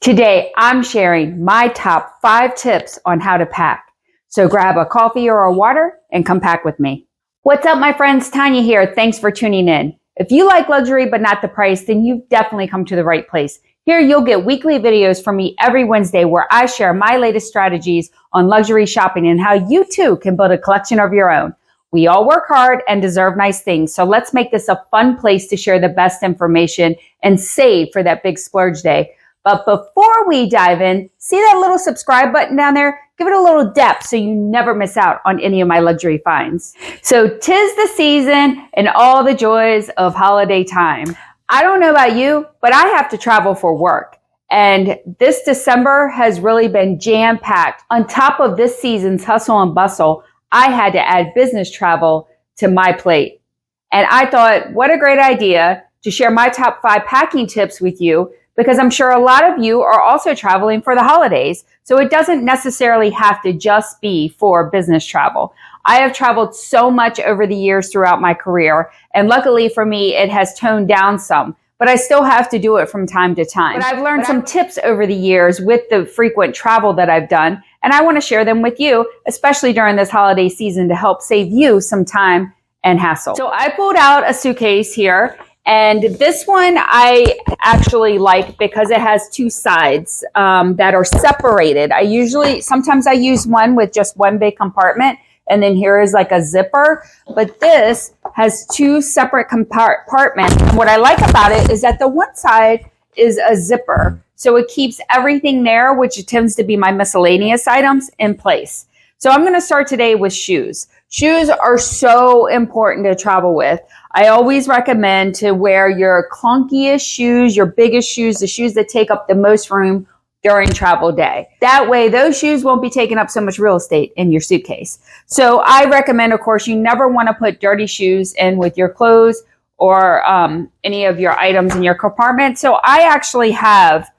Today, I'm sharing my top 5 tips on how to pack. So grab a coffee or a water and come pack with me. What's up, my friends? Tanya here. Thanks for tuning in. If you like luxury but not the price, then you've definitely come to the right place. Here, you'll get weekly videos from me every Wednesday where I share my latest strategies on luxury shopping and how you too can build a collection of your own. We all work hard and deserve nice things, so let's make this a fun place to share the best information and save for that big splurge day. But before we dive in, see that little subscribe button down there? Give it a little depth so you never miss out on any of my luxury finds. So 'tis the season and all the joys of holiday time. I don't know about you, but I have to travel for work. And this December has really been jam-packed. On top of this season's hustle and bustle, I had to add business travel to my plate. And I thought, what a great idea to share my top 5 packing tips with you, because I'm sure a lot of you are also traveling for the holidays. So it doesn't necessarily have to just be for business travel. I have traveled so much over the years throughout my career, and luckily for me, it has toned down some, but I still have to do it from time to time. But I've learned some tips over the years with the frequent travel that I've done, and I want to share them with you, especially during this holiday season, to help save you some time and hassle. So I pulled out a suitcase here. And this one I actually like because it has 2 sides that are separated. Sometimes I use one with just one big compartment, and then here is like a zipper. But this has 2 separate compartments. And what I like about it is that the one side is a zipper. So it keeps everything there, which tends to be my miscellaneous items, in place. So I'm going to start today with shoes. Shoes are so important to travel with. I always recommend to wear your clunkiest shoes, your biggest shoes, the shoes that take up the most room during travel day. That way, those shoes won't be taking up so much real estate in your suitcase. So I recommend, of course, you never want to put dirty shoes in with your clothes or any of your items in your compartment. So I actually have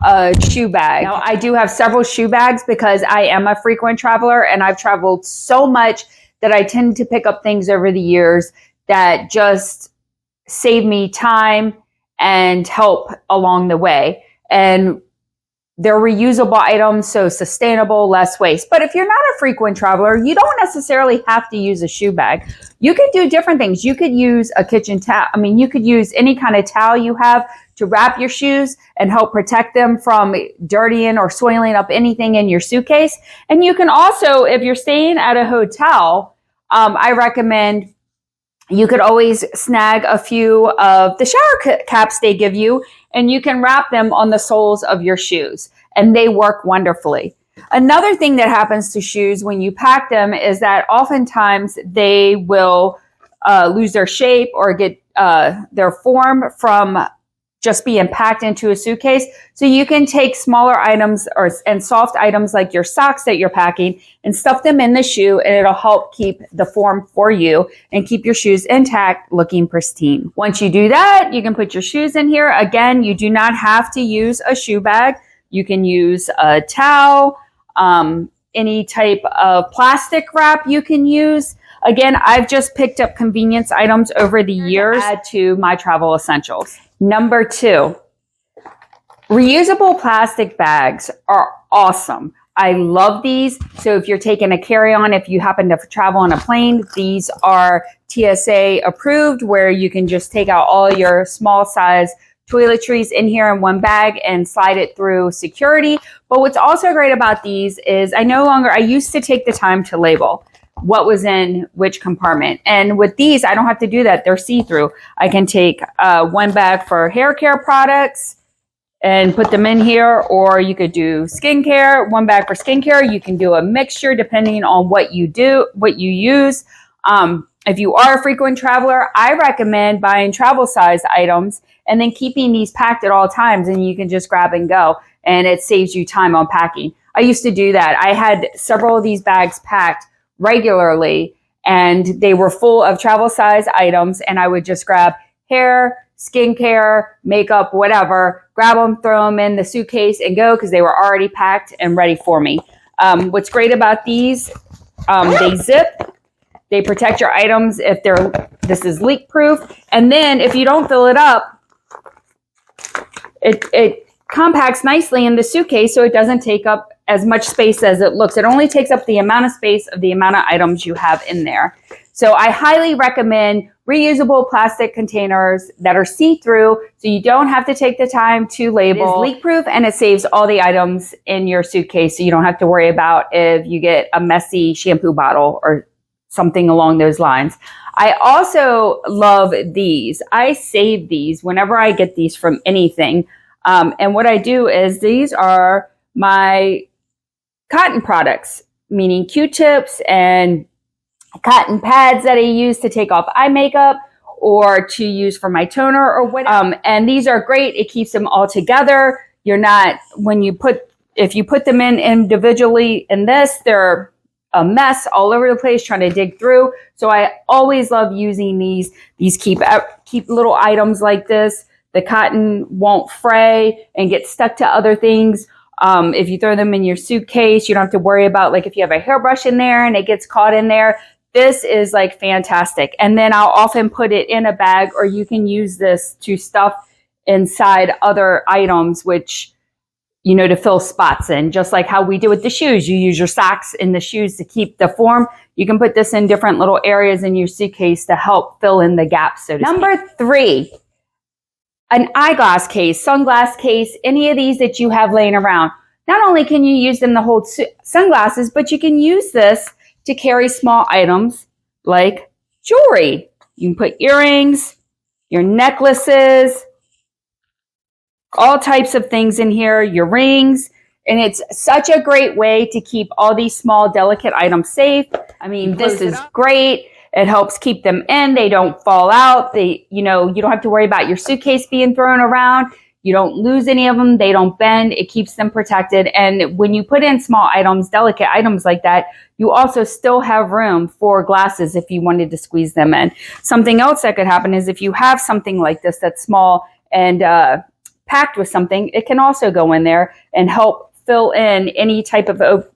a shoe bag. Now, I do have several shoe bags because I am a frequent traveler and I've traveled so much that I tend to pick up things over the years that just save me time and help along the way. And they're reusable items, so sustainable, less waste. But if you're not a frequent traveler, you don't necessarily have to use a shoe bag. You could do different things. You could use a kitchen towel. You could use any kind of towel you have to wrap your shoes and help protect them from dirtying or soiling up anything in your suitcase. And you can also, if you're staying at a hotel, I recommend you could always snag a few of the shower caps they give you, and you can wrap them on the soles of your shoes, and they work wonderfully. Another thing that happens to shoes when you pack them is that oftentimes they will lose their shape or get their form from just being packed into a suitcase. So you can take smaller items and soft items like your socks that you're packing and stuff them in the shoe, and it'll help keep the form for you and keep your shoes intact, looking pristine. Once you do that, you can put your shoes in here. Again, you do not have to use a shoe bag. You can use a towel, any type of plastic wrap you can use. Again, I've just picked up convenience items over the years to add to my travel essentials. Number 2, reusable plastic bags are awesome. I love these. So if you're taking a carry-on, if you happen to travel on a plane, these are TSA approved, where you can just take out all your small size toiletries in here in one bag and slide it through security. But what's also great about these is I used to take the time to label what was in which compartment. And with these, I don't have to do that. They're see-through. I can take one bag for hair care products and put them in here, or you could do skincare, one bag for skincare. You can do a mixture depending on what you use. If you are a frequent traveler, I recommend buying travel size items and then keeping these packed at all times, and you can just grab and go, and it saves you time on packing. I used to do that. I had several of these bags packed regularly, and they were full of travel size items, and I would just grab hair, skincare, makeup, whatever, grab them, throw them in the suitcase and go, because they were already packed and ready for me. What's great about these, they zip, they protect your items if this is leak proof, and then if you don't fill it up, it compacts nicely in the suitcase so it doesn't take up as much space as it looks. It only takes up the amount of space of the amount of items you have in there. So I highly recommend reusable plastic containers that are see-through so you don't have to take the time to label. It is leak-proof and it saves all the items in your suitcase so you don't have to worry about if you get a messy shampoo bottle or something along those lines. I also love these. I save these whenever I get these from anything. And what I do is these are my cotton products, meaning Q-tips and cotton pads that I use to take off eye makeup or to use for my toner or whatever. And these are great. It keeps them all together. You're not, if you put them in individually in this, they're a mess all over the place trying to dig through. So I always love using these. These keep little items like this. The cotton won't fray and get stuck to other things. If you throw them in your suitcase, you don't have to worry about like if you have a hairbrush in there and it gets caught in there. This is like fantastic. And then I'll often put it in a bag, or you can use this to stuff inside other items, which, you know, to fill spots in, just like how we do with the shoes. You use your socks in the shoes to keep the form. You can put this in different little areas in your suitcase to help fill in the gaps, so to speak. Number 3, an eyeglass case, sunglass case, any of these that you have laying around. Not only can you use them to hold sunglasses, but you can use this to carry small items like jewelry. You can put earrings, your necklaces, all types of things in here, your rings. And it's such a great way to keep all these small, delicate items safe. I mean, this is great. It helps keep them in. They don't fall out. You don't have to worry about your suitcase being thrown around. You don't lose any of them. They don't bend. It keeps them protected. And when you put in small items, delicate items like that, you also still have room for glasses if you wanted to squeeze them in. Something else that could happen is if you have something like this that's small and packed with something, it can also go in there and help fill in any type of,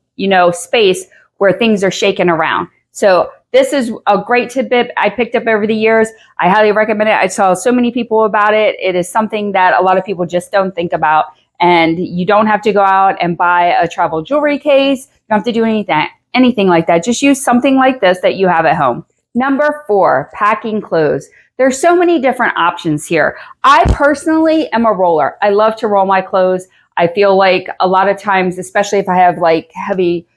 space where things are shaking around. So this is a great tidbit I picked up over the years. I highly recommend it. I saw so many people about it. It is something that a lot of people just don't think about. And you don't have to go out and buy a travel jewelry case. You don't have to do anything like that. Just use something like this that you have at home. Number 4, packing clothes. There's so many different options here. I personally am a roller. I love to roll my clothes. I feel like a lot of times, especially if I have like heavy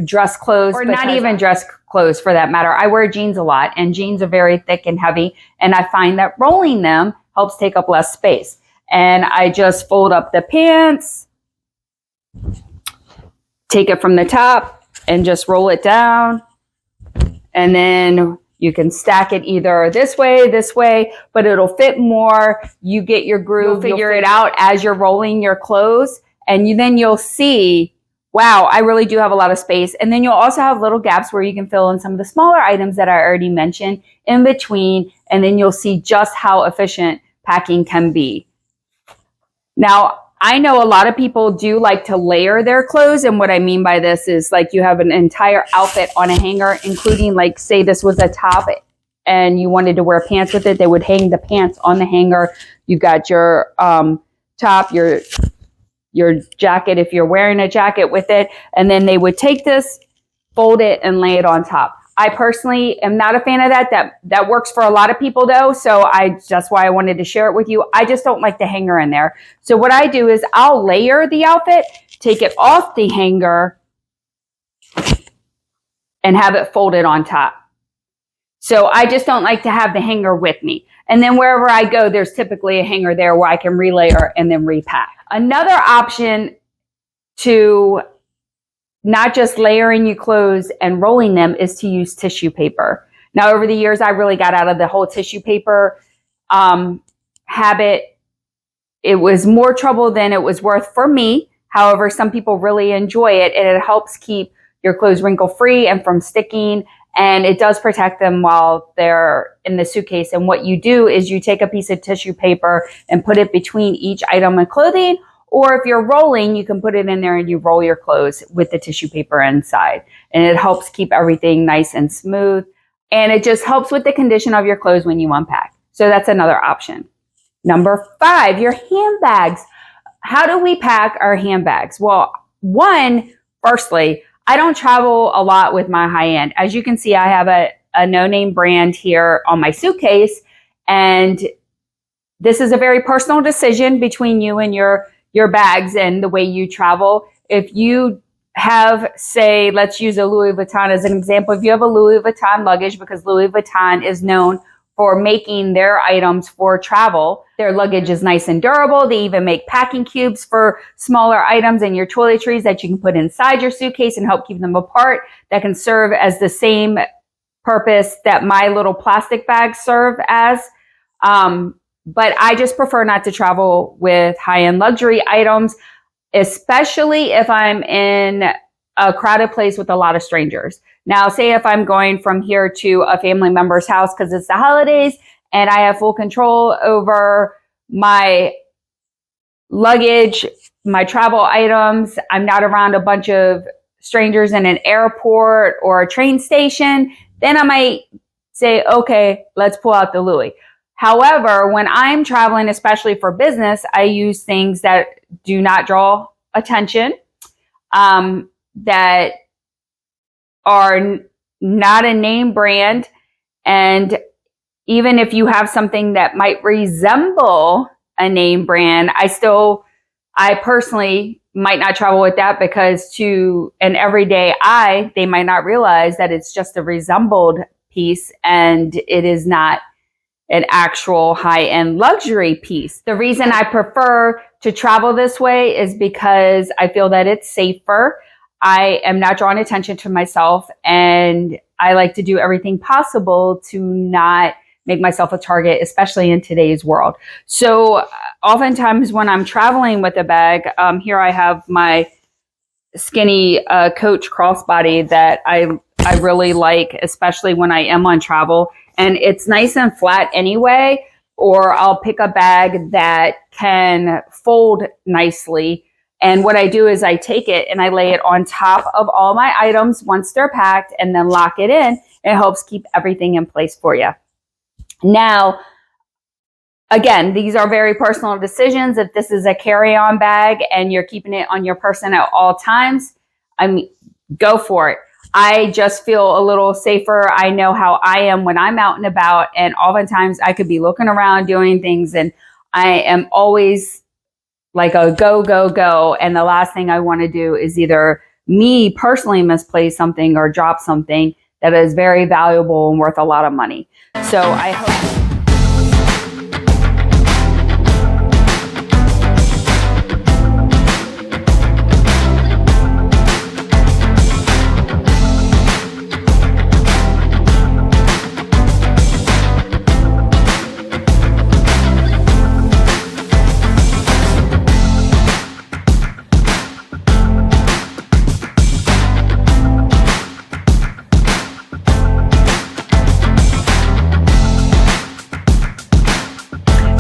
dress clothes, or not even dress clothes for that matter. I wear jeans a lot, and jeans are very thick and heavy, and I find that rolling them helps take up less space. And I just fold up the pants, take it from the top, and just roll it down. And then you can stack it either this way, but it'll fit more. You get your groove, figure it out as you're rolling your clothes, and then you'll see, wow, I really do have a lot of space. And then you'll also have little gaps where you can fill in some of the smaller items that I already mentioned in between. And then you'll see just how efficient packing can be. Now, I know a lot of people do like to layer their clothes. And what I mean by this is like you have an entire outfit on a hanger, including like, say this was a top and you wanted to wear pants with it. They would hang the pants on the hanger. You've got your top, your jacket if you're wearing a jacket with it, and then they would take this, fold it, and lay it on top. I personally am not a fan of that. That works for a lot of people though, so that's why I wanted to share it with you. I just don't like the hanger in there. So what I do is I'll layer the outfit, take it off the hanger, and have it folded on top. So I just don't like to have the hanger with me. And then wherever I go, there's typically a hanger there where I can relayer and then repack. Another option to not just layering your clothes and rolling them is to use tissue paper. Now, over the years, I really got out of the whole tissue paper habit. It was more trouble than it was worth for me. However, some people really enjoy it, and it helps keep your clothes wrinkle-free and from sticking. And it does protect them while they're in the suitcase. And what you do is you take a piece of tissue paper and put it between each item of clothing. Or if you're rolling, you can put it in there and you roll your clothes with the tissue paper inside. And it helps keep everything nice and smooth. And it just helps with the condition of your clothes when you unpack. So that's another option. Number 5, your handbags. how do we pack our handbags? Well, firstly, I don't travel a lot with my high end. As you can see, I have a no-name brand here on my suitcase, and this is a very personal decision between you and your bags and the way you travel. If you have, say, let's use a Louis Vuitton as an example. If you have a Louis Vuitton luggage, because Louis Vuitton is known for making their items for travel. Their luggage is nice and durable. They even make packing cubes for smaller items and your toiletries that you can put inside your suitcase and help keep them apart. That can serve as the same purpose that my little plastic bags serve as. But I just prefer not to travel with high-end luxury items, especially if I'm in a crowded place with a lot of strangers. Now, say if I'm going from here to a family member's house because it's the holidays and I have full control over my luggage, my travel items, I'm not around a bunch of strangers in an airport or a train station, then I might say, okay, let's pull out the Louis. However, when I'm traveling, especially for business, I use things that do not draw attention, that are not a name brand. And even if you have something that might resemble a name brand, I personally might not travel with that, because to an everyday eye, they might not realize that it's just a resembled piece and it is not an actual high-end luxury piece. The reason I prefer to travel this way is because I feel that it's safer. I am not drawing attention to myself, and I like to do everything possible to not make myself a target, especially in today's world. So oftentimes when I'm traveling with a bag, here I have my skinny Coach crossbody that I really like, especially when I am on travel. And it's nice and flat anyway, or I'll pick a bag that can fold nicely. And what I do is I take it and I lay it on top of all my items once they're packed and then lock it in. It helps keep everything in place for you. Now, again, these are very personal decisions. If this is a carry-on bag and you're keeping it on your person at all times, go for it. I just feel a little safer. I know how I am when I'm out and about, and oftentimes I could be looking around doing things, and I am always like a go, go, go. And the last thing I want to do is either me personally misplace something or drop something that is very valuable and worth a lot of money. So I hope...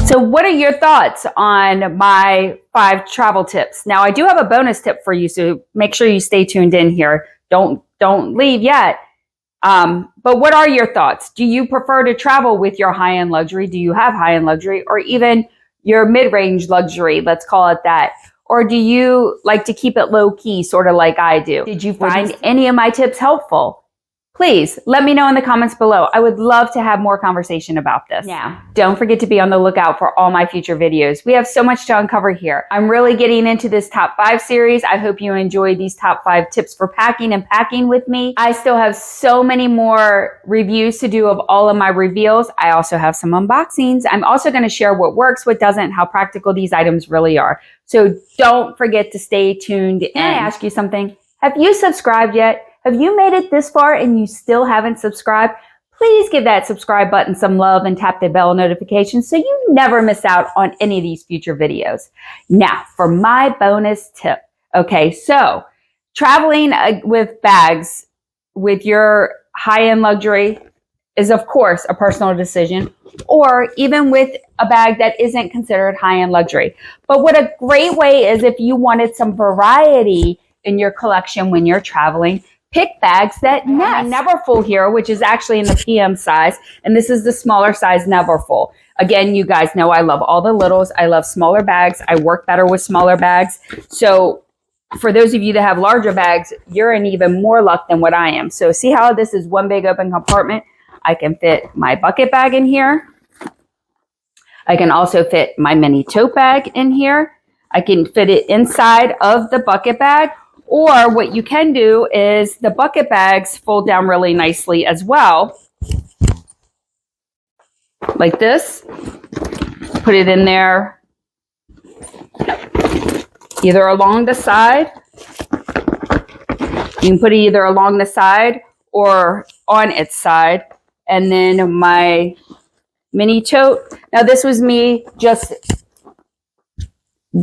So what are your thoughts on my 5 travel tips? Now, I do have a bonus tip for you, so make sure you stay tuned in here. Don't leave yet. But what are your thoughts? Do you prefer to travel with your high-end luxury? Do you have high-end luxury, or even your mid-range luxury? Let's call it that. Or do you like to keep it low-key, sort of like I do? Did you find any of my tips helpful? Please let me know in the comments below. I would love to have more conversation about this. Now, don't forget to be on the lookout for all my future videos. We have so much to uncover here. I'm really getting into this top 5 series. I hope you enjoy these top 5 tips for packing and packing with me. I still have so many more reviews to do of all of my reveals. I also have some unboxings. I'm also going to share what works, what doesn't, how practical these items really are. So don't forget to stay tuned. Can I ask you something? Have you subscribed yet? Have you made it this far and you still haven't subscribed? Please give that subscribe button some love and tap the bell notification so you never miss out on any of these future videos. Now, for my bonus tip. Okay, so traveling with bags with your high-end luxury is, of course, a personal decision, or even with a bag that isn't considered high-end luxury. But what a great way is if you wanted some variety in your collection when you're traveling, pick bags that nest. Neverfull here, which is actually in the PM size, and this is the smaller size Neverfull. Again, you guys know I love all the littles. I love smaller bags. I work better with smaller bags. So for those of you that have larger bags, you're in even more luck than what I am. So see how this is one big open compartment? I can fit my bucket bag in here. I can also fit my mini tote bag in here. I can fit it inside of the bucket bag. Or what you can do is the bucket bags fold down really nicely as well. Like this. Put it in there either along the side. You can put it either along the side or on its side. And then my mini tote. Now this was me just,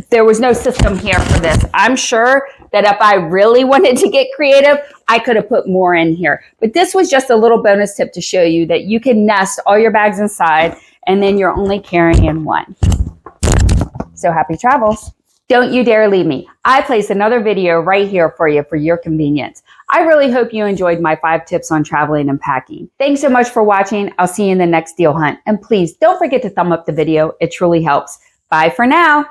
there was no system here for this. I'm sure that if I really wanted to get creative, I could have put more in here. But this was just a little bonus tip to show you that you can nest all your bags inside and then you're only carrying one. So happy travels. Don't you dare leave me. I placed another video right here for you for your convenience. I really hope you enjoyed my 5 tips on traveling and packing. Thanks so much for watching. I'll see you in the next deal hunt. And please don't forget to thumb up the video. It truly helps. Bye for now.